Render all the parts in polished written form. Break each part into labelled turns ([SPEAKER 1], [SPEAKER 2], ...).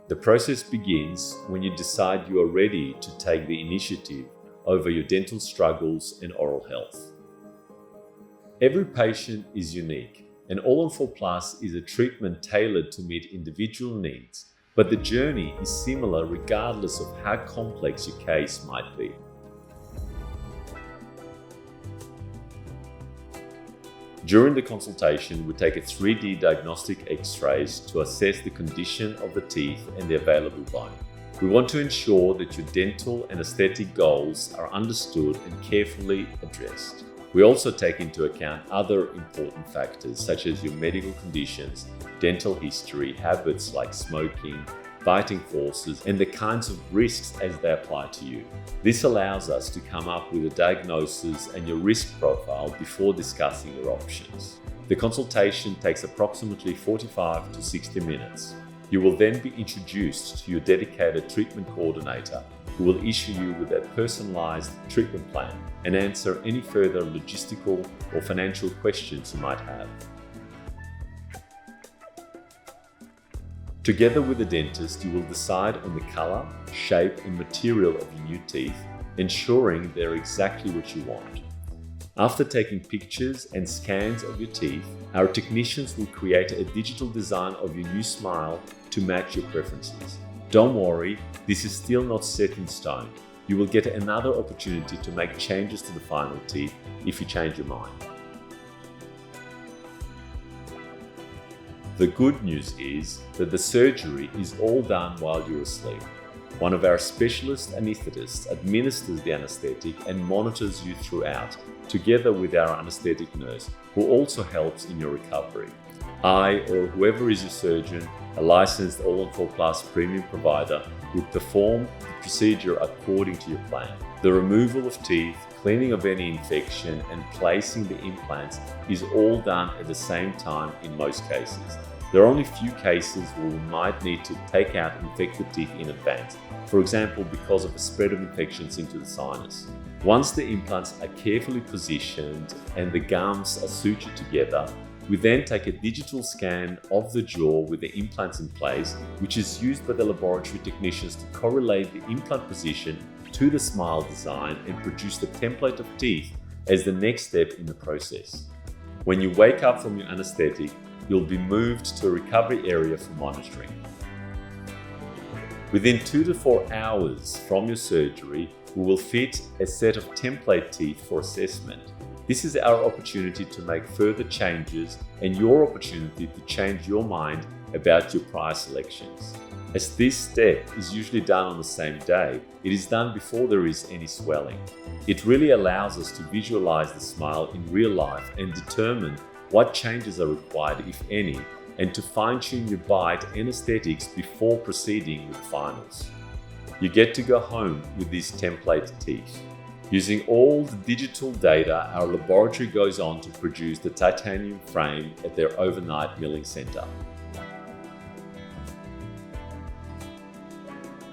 [SPEAKER 1] The process begins when you decide you are ready to take the initiative over your dental struggles and oral health. Every patient is unique, and All-On-4 Plus is a treatment tailored to meet individual needs, but the journey is similar regardless of how complex your case might be. During the consultation, we take a 3D diagnostic X-rays to assess the condition of the teeth and the available bone. We want to ensure that your dental and aesthetic goals are understood and carefully addressed. We also take into account other important factors such as your medical conditions, dental history, habits like smoking, biting forces, and the kinds of risks as they apply to you. This allows us to come up with a diagnosis and your risk profile before discussing your options. The consultation takes approximately 45 to 60 minutes. You will then be introduced to your dedicated treatment coordinator, who will issue you with a personalized treatment plan and answer any further logistical or financial questions you might have. Together with the dentist, you will decide on the color, shape, and material of your new teeth, ensuring they're exactly what you want. After taking pictures and scans of your teeth, our technicians will create a digital design of your new smile to match your preferences. Don't worry, this is still not set in stone. You will get another opportunity to make changes to the final teeth if you change your mind. The good news is that the surgery is all done while you're asleep. One of our specialist anesthetists administers the anesthetic and monitors you throughout, together with our anesthetic nurse, who also helps in your recovery. I, or whoever is your surgeon, a licensed All-On-4 Plus premium provider, will perform the procedure according to your plan. The removal of teeth, cleaning of any infection, and placing the implants is all done at the same time in most cases. There are only few cases where we might need to take out infected teeth in advance, for example because of a spread of infections into the sinus. Once the implants are carefully positioned and the gums are sutured together, we then take a digital scan of the jaw with the implants in place, which is used by the laboratory technicians to correlate the implant position to the smile design and produce the template of teeth as the next step in the process. When you wake up from your anesthetic, you'll be moved to a recovery area for monitoring. Within 2 to 4 hours from your surgery, we will fit a set of template teeth for assessment. This is our opportunity to make further changes and your opportunity to change your mind about your prior selections. As this step is usually done on the same day, it is done before there is any swelling. It really allows us to visualize the smile in real life and determine what changes are required, if any, and to fine-tune your bite and aesthetics before proceeding with the finals. You get to go home with these template teeth. Using all the digital data, our laboratory goes on to produce the titanium frame at their overnight milling center.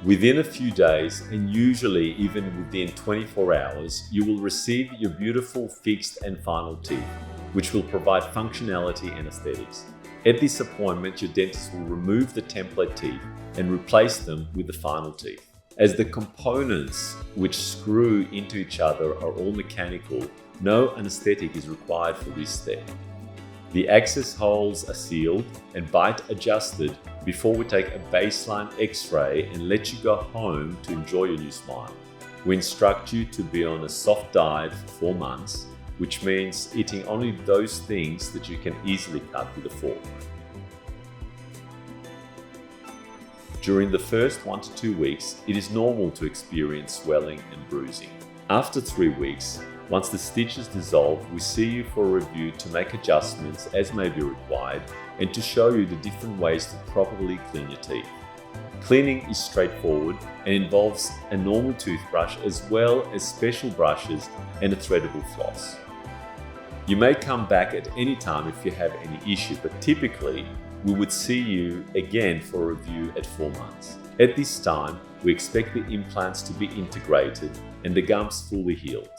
[SPEAKER 1] Within a few days, and usually even within 24 hours, you will receive your beautiful fixed and final teeth, which will provide functionality and aesthetics. At this appointment, your dentist will remove the template teeth and replace them with the final teeth. As the components which screw into each other are all mechanical, no anesthetic is required for this step. The access holes are sealed and bite adjusted before we take a baseline X-ray and let you go home to enjoy your new smile. We instruct you to be on a soft diet for 4 months, which means eating only those things that you can easily cut with a fork. During the first 1 to 2 weeks, it is normal to experience swelling and bruising. After 3 weeks, once the stitches dissolve, we see you for a review to make adjustments as may be required and to show you the different ways to properly clean your teeth. Cleaning is straightforward and involves a normal toothbrush as well as special brushes and a threadable floss. You may come back at any time if you have any issue, but typically we would see you again for a review at 4 months. At this time, we expect the implants to be integrated and the gums fully healed.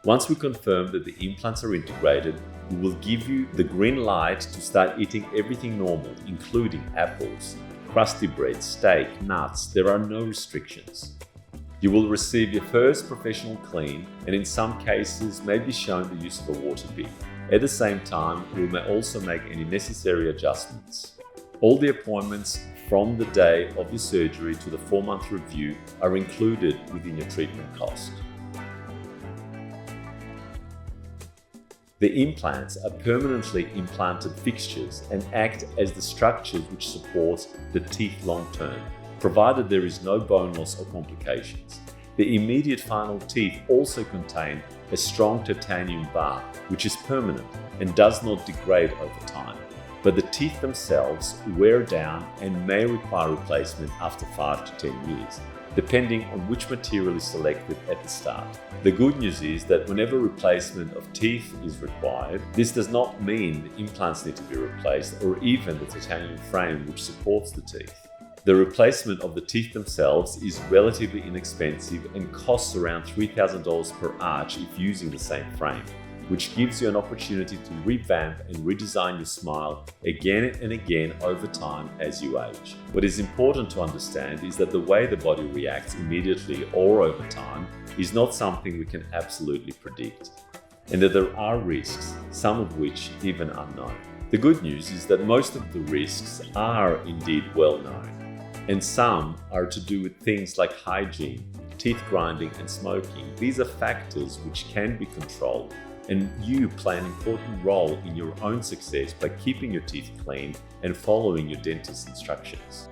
[SPEAKER 1] Once we confirm that the implants are integrated, we will give you the green light to start eating everything normal, including apples. crusty bread, steak, nuts, there are no restrictions. You will receive your first professional clean and in some cases may be shown the use of a water pick. At the same time, we may also make any necessary adjustments. All the appointments from the day of your surgery to the 4-month review are included within your treatment cost. The implants are permanently implanted fixtures and act as the structures which support the teeth long term, provided there is no bone loss or complications. The immediate final teeth also contain a strong titanium bar, which is permanent and does not degrade over time. But the teeth themselves wear down and may require replacement after 5 to 10 years, depending on which material is selected at the start. The good news is that whenever replacement of teeth is required, this does not mean the implants need to be replaced or even the titanium frame which supports the teeth. The replacement of the teeth themselves is relatively inexpensive and costs around $3,000 per arch if using the same frame, which gives you an opportunity to revamp and redesign your smile again and again over time as you age. What is important to understand is that the way the body reacts immediately or over time is not something we can absolutely predict, and that there are risks, some of which even unknown. The good news is that most of the risks are indeed well known, and some are to do with things like hygiene, teeth grinding and smoking. These are factors which can be controlled, and you play an important role in your own success by keeping your teeth clean and following your dentist's instructions.